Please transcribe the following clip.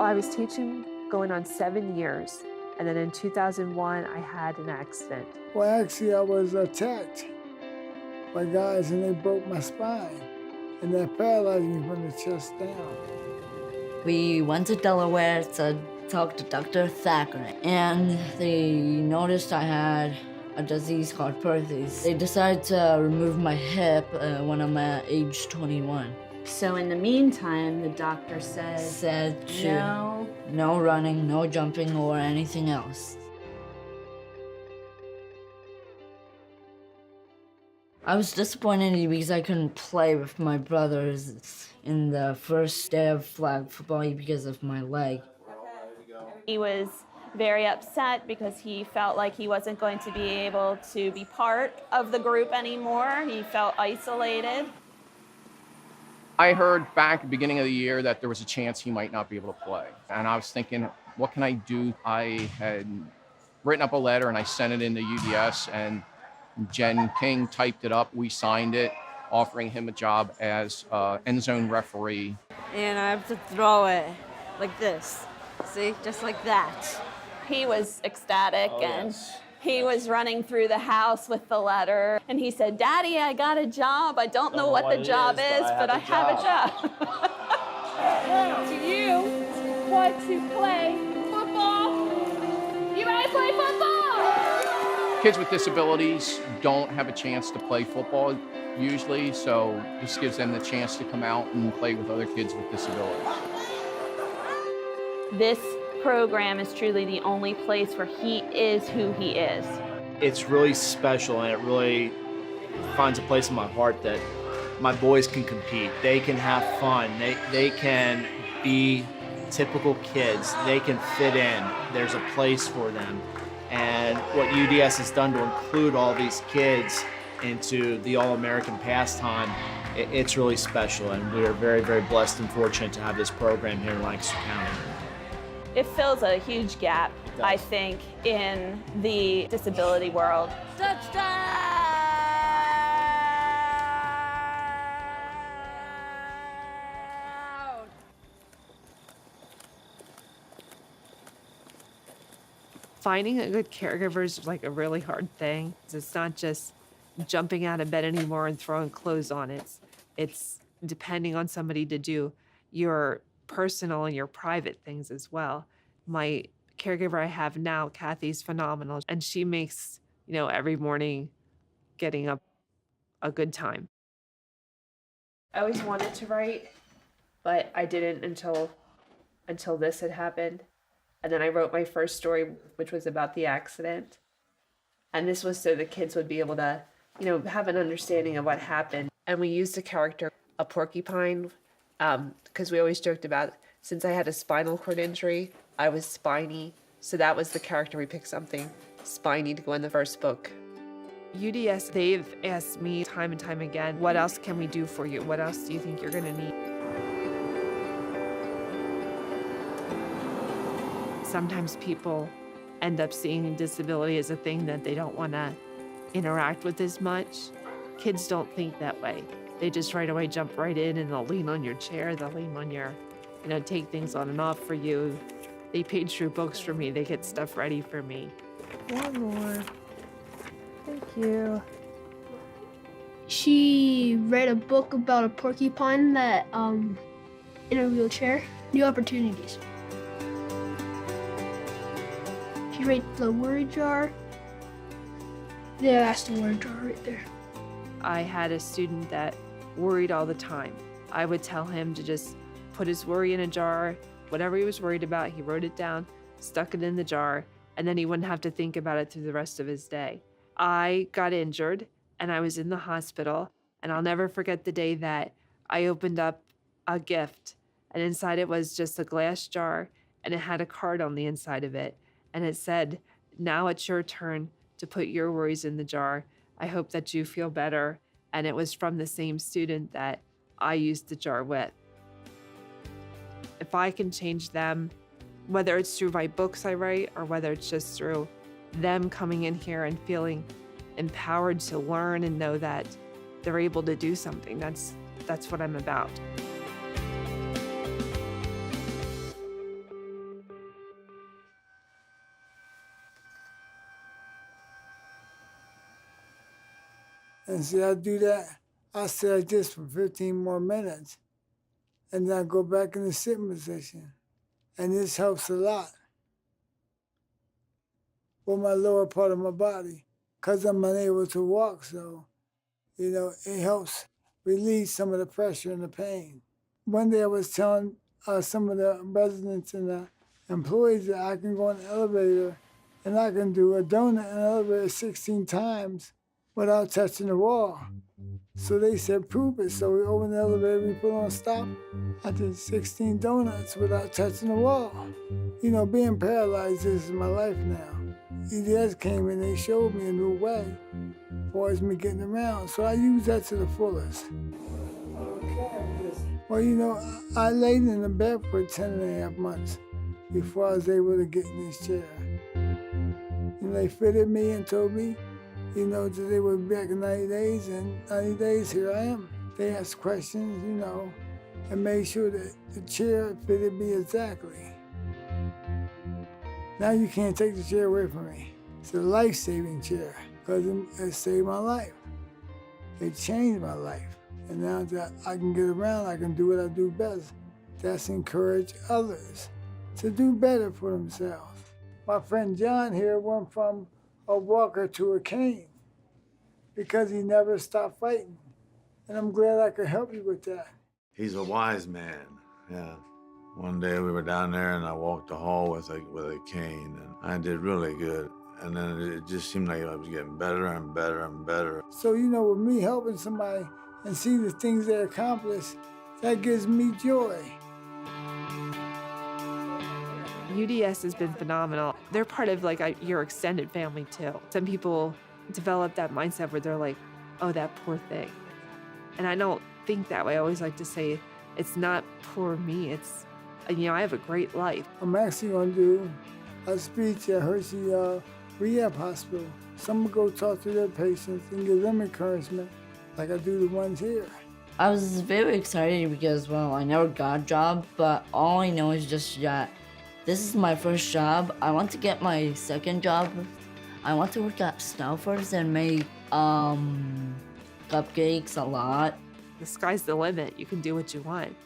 I was teaching going on 7 years, and then in 2001, I had an accident. Well, actually, I was attacked by guys and they broke my spine and they paralyzed me from the chest down. We went to Delaware to talk to Dr. Thacker, and they noticed I had a disease called Perthes. They decided to remove my hip when I'm at age 21. So in the meantime, the doctor Said no. No running, no jumping, or anything else. I was disappointed because I couldn't play with my brothers in the first day of flag football because of my leg. He was very upset because he felt like he wasn't going to be able to be part of the group anymore. He felt isolated. I heard back at the beginning of the year that there was a chance he might not be able to play. And I was thinking, what can I do? I had written up a letter and I sent it into UDS, and Jen King typed it up. We signed it, offering him a job as end zone referee. And I have to throw it like this. See, just like that. He was ecstatic and he was running through the house with the letter. And he said, "Daddy, I got a job. I don't know what the job is, but I have a job." To you, want to play football? You ready to play football? Kids with disabilities don't have a chance to play football usually, so this gives them the chance to come out and play with other kids with disabilities. This program is truly the only place where he is who he is. It's really special, and it really finds a place in my heart that my boys can compete. They can have fun. They can be typical kids. They can fit in. There's a place for them. And what UDS has done to include all these kids into the All-American pastime, it's really special, and we are very, very blessed and fortunate to have this program here in Lancaster County. It fills a huge gap, I think, in the disability world. Touchdown! Finding a good caregiver is like a really hard thing. It's not just jumping out of bed anymore and throwing clothes on. It's depending on somebody to do your personal and your private things as well. My caregiver I have now, Kathy's phenomenal, and she makes, every morning getting up a good time. I always wanted to write, but I didn't until this had happened. And then I wrote my first story, which was about the accident. And this was so the kids would be able to, have an understanding of what happened. And we used a character, a porcupine, because we always joked about, since I had a spinal cord injury, I was spiny. So that was the character. We picked something spiny to go in the first book. UDS, they've asked me time and time again, what else can we do for you? What else do you think you're gonna need? Sometimes people end up seeing disability as a thing that they don't want to interact with as much. Kids don't think that way. They just right away jump right in, and they'll lean on your chair, they'll lean on your, take things on and off for you. They page through books for me, they get stuff ready for me. One more. Thank you. She read a book about a porcupine that in a wheelchair, New Opportunities. She read the word jar. Yeah, that's the word jar right there. I had a student that worried all the time. I would tell him to just put his worry in a jar. Whatever he was worried about, he wrote it down, stuck it in the jar, and then he wouldn't have to think about it through the rest of his day. I got injured, and I was in the hospital, and I'll never forget the day that I opened up a gift, and inside it was just a glass jar, and it had a card on the inside of it, and it said, "Now it's your turn to put your worries in the jar. I hope that you feel better." And it was from the same student that I used the jar with. If I can change them, whether it's through my books I write or whether it's just through them coming in here and feeling empowered to learn and know that they're able to do something, that's what I'm about. And see, I do that. I sit like this for 15 more minutes, and then I go back in the sitting position. And this helps a lot for my lower part of my body, because I'm unable to walk. So, it helps release some of the pressure and the pain. One day I was telling some of the residents and the employees that I can go in the elevator and I can do a donut in the elevator 16 times without touching the wall. So they said, prove it. So we opened the elevator, we put on stop. I did 16 donuts without touching the wall. Being paralyzed is my life now. UDS came and they showed me a new way for me getting around. So I use that to the fullest. Well, I laid in the bed for 10.5 months before I was able to get in this chair. They fitted me and told me, that they would be back in 90 days, and 90 days, here I am. They asked questions, and made sure that the chair fitted me exactly. Now you can't take the chair away from me. It's a life-saving chair, because it saved my life. It changed my life. And now that I can get around, I can do what I do best. That's encourage others to do better for themselves. My friend John here went from a walker to a cane because he never stopped fighting. And I'm glad I could help you with that. He's a wise man, yeah. One day we were down there and I walked the hall with a cane, and I did really good. And then it just seemed like I was getting better and better and better. So, with me helping somebody and see the things they accomplish, that gives me joy. UDS has been phenomenal. They're part of your extended family too. Some people develop that mindset where they're like, oh, that poor thing. And I don't think that way. I always like to say, it's not poor me. It's, I have a great life. I'm actually going to do a speech at Hershey Rehab Hospital. Some will go talk to their patients and give them encouragement like I do the ones here. I was very excited because, I never got a job, but all I know is just that this is my first job. I want to get my second job. I want to work at Stouffer's and make cupcakes a lot. The sky's the limit. You can do what you want.